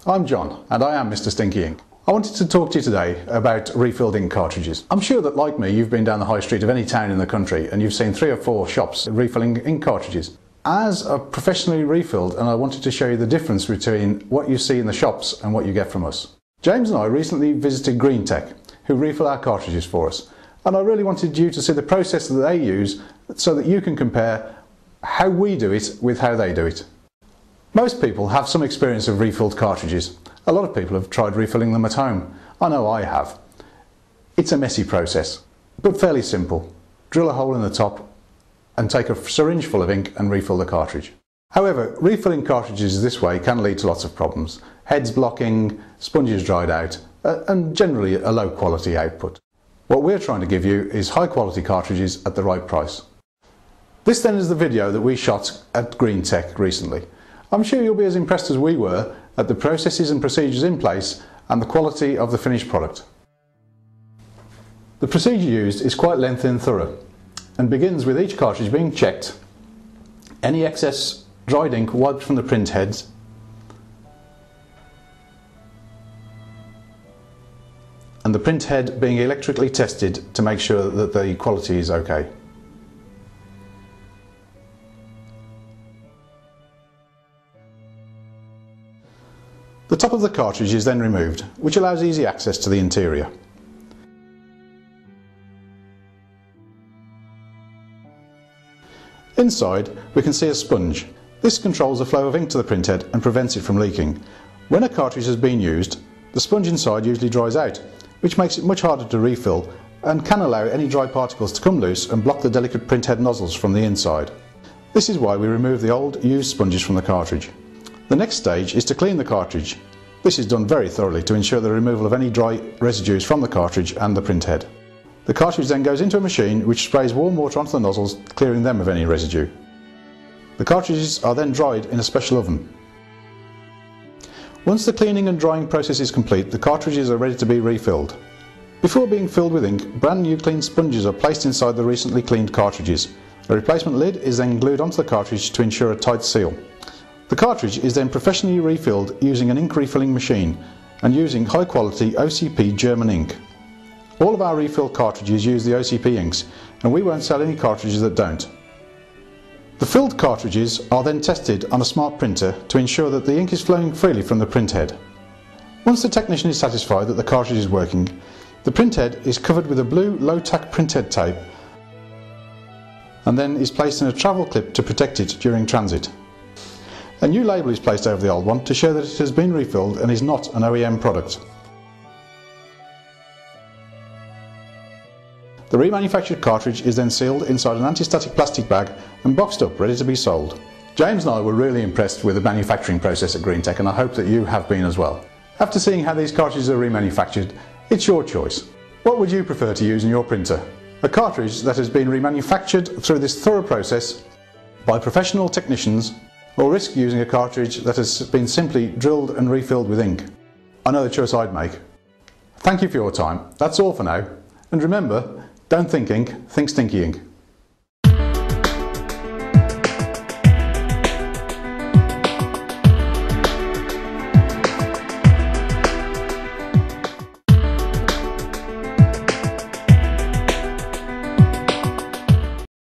I'm John and I am Mr. Stinky Ink. I wanted to talk to you today about refilled ink cartridges. I'm sure that, like me, you've been down the high street of any town in the country and you've seen 3 or 4 shops refilling ink cartridges. As are professionally refilled, and I wanted to show you the difference between what you see in the shops and what you get from us. James and I recently visited Green Tech, who refill our cartridges for us, and I really wanted you to see the process that they use so that you can compare how we do it with how they do it. Most people have some experience of refilled cartridges. A lot of people have tried refilling them at home. I know I have. It's a messy process, but fairly simple. Drill a hole in the top and take a syringe full of ink and refill the cartridge. However, refilling cartridges this way can lead to lots of problems. Heads blocking, sponges dried out, and generally a low quality output. What we're trying to give you is high quality cartridges at the right price. This then is the video that we shot at Green Tech recently. I'm sure you'll be as impressed as we were at the processes and procedures in place and the quality of the finished product. The procedure used is quite lengthy and thorough and begins with each cartridge being checked, any excess dried ink wiped from the print heads, and the print head being electrically tested to make sure that the quality is okay. The top of the cartridge is then removed, which allows easy access to the interior. Inside, we can see a sponge. This controls the flow of ink to the printhead and prevents it from leaking. When a cartridge has been used, the sponge inside usually dries out, which makes it much harder to refill and can allow any dry particles to come loose and block the delicate printhead nozzles from the inside. This is why we remove the old, used sponges from the cartridge. The next stage is to clean the cartridge. This is done very thoroughly to ensure the removal of any dry residues from the cartridge and the printhead. The cartridge then goes into a machine which sprays warm water onto the nozzles, clearing them of any residue. The cartridges are then dried in a special oven. Once the cleaning and drying process is complete, the cartridges are ready to be refilled. Before being filled with ink, brand new clean sponges are placed inside the recently cleaned cartridges. A replacement lid is then glued onto the cartridge to ensure a tight seal. The cartridge is then professionally refilled using an ink refilling machine and using high quality OCP German ink. All of our refill cartridges use the OCP inks, and we won't sell any cartridges that don't. The filled cartridges are then tested on a smart printer to ensure that the ink is flowing freely from the printhead. Once the technician is satisfied that the cartridge is working, the printhead is covered with a blue low-tack printhead tape and then is placed in a travel clip to protect it during transit. A new label is placed over the old one to show that it has been refilled and is not an OEM product. The remanufactured cartridge is then sealed inside an anti-static plastic bag and boxed up, ready to be sold. James and I were really impressed with the manufacturing process at Green Tech, and I hope that you have been as well. After seeing how these cartridges are remanufactured, it's your choice. What would you prefer to use in your printer? A cartridge that has been remanufactured through this thorough process by professional technicians, or risk using a cartridge that has been simply drilled and refilled with ink? I know the choice I'd make. Thank you for your time. That's all for now. And remember, don't think ink, think stinky ink.